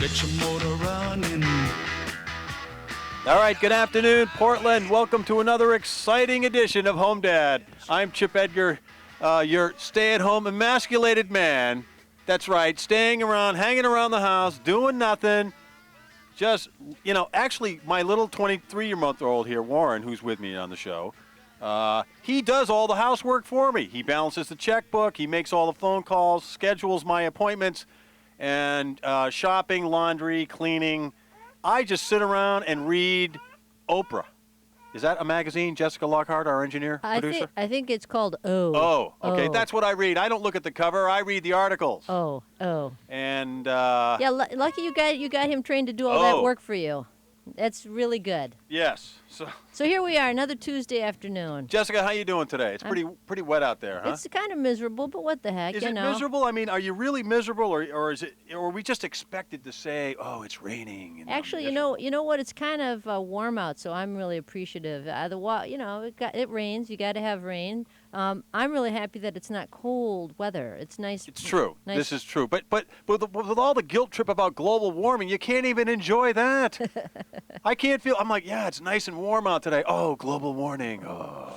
Get your motor running. All right, good afternoon, Portland. Welcome to another exciting edition of Homedad. I'm Chip Edgar, your stay-at-home emasculated man. That's right, staying around, hanging around the house, doing nothing. Just, actually, my little 23-year-old here, Warren, who's with me on the show, he does all the housework for me. He balances the checkbook, he makes all the phone calls, schedules my appointments, and shopping, laundry, cleaning. I just sit around and read Oprah. Is that a magazine? Jessica Lockhart, our engineer, producer? I think it's called O. Oh, okay. Oh. That's what I read. I don't look at the cover. I read the articles. Oh. And Yeah, lucky you got him trained to do all that work for you. That's really good. yes. So here we are, another Tuesday afternoon. Jessica, how you doing today? It's pretty wet out there, huh? It's kind of miserable, but what the heck, Is it miserable? I mean, are you really miserable, or is it, or are we just expected to say, "Oh, it's raining"? And Actually, I'm you know what? It's kind of warm out, so I'm really appreciative. It rains. You got to have rain. I'm really happy that it's not cold weather. It's nice. It's true. Nice. This is true. But with all the guilt trip about global warming, you can't even enjoy that. I can't feel. I'm like, yeah, it's nice and warm out today. Oh, global warming. Oh.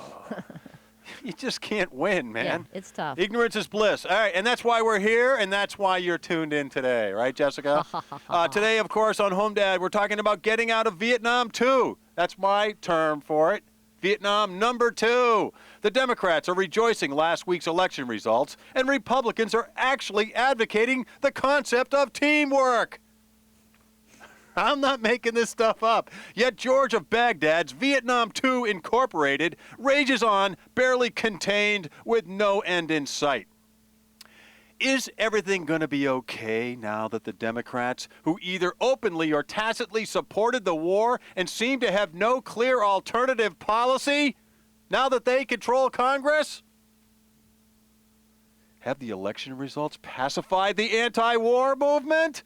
You just can't win, man. Yeah, it's tough. Ignorance is bliss. All right, and that's why we're here, and that's why you're tuned in today, right, Jessica? Today, of course, on Homedad, we're talking about getting out of Vietnam 2. That's my term for it. Vietnam number 2. The Democrats are rejoicing last week's election results, and Republicans are actually advocating the concept of teamwork. I'm not making this stuff up. Yet George of Baghdad's Vietnam II Incorporated rages on, barely contained, with no end in sight. Is everything going to be okay now that the Democrats, who either openly or tacitly supported the war and seem to have no clear alternative policy, now that they control Congress? Have the election results pacified the anti-war movement?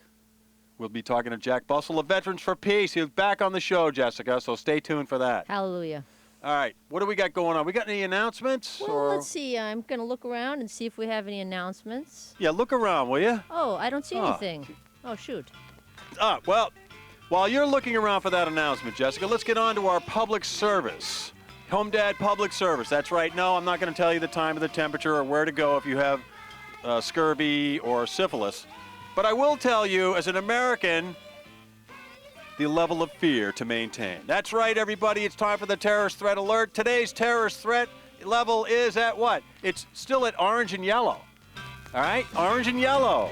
We'll be talking to Jack Bussell of Veterans for Peace. He's back on the show, Jessica, so stay tuned for that. Hallelujah. All right, what do we got going on? We got any announcements? Well, let's see. I'm going to look around and see if we have any announcements. Yeah, look around, will you? Oh, I don't see anything. Oh, shoot. Well, while you're looking around for that announcement, Jessica, let's get on to our public service. Homedad Public Service. That's right. No, I'm not going to tell you the time of the temperature or where to go if you have scurvy or syphilis. But I will tell you, as an American, the level of fear to maintain. That's right, everybody. It's time for the terrorist threat alert. Today's terrorist threat level is at what? It's still at orange and yellow. All right? Orange and yellow.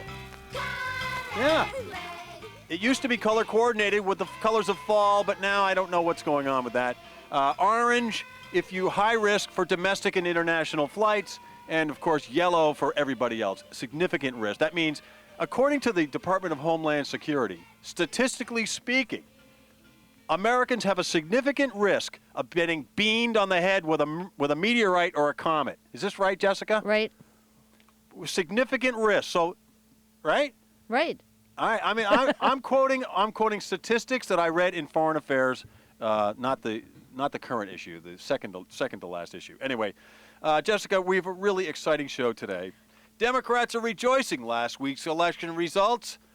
Yeah. It used to be color coordinated with the colors of fall, but now I don't know what's going on with that. Orange, if you high risk for domestic and international flights, and of course yellow for everybody else. Significant risk. That means, according to the Department of Homeland Security, statistically speaking, Americans have a significant risk of getting beamed on the head with a meteorite or a comet. Is this right, Jessica? Right. Significant risk. So, right? Right. All right. I mean, I'm quoting statistics that I read in Foreign Affairs, not the current issue, the second to last issue. Anyway, Jessica, we have a really exciting show today. Democrats are rejoicing last week's election results.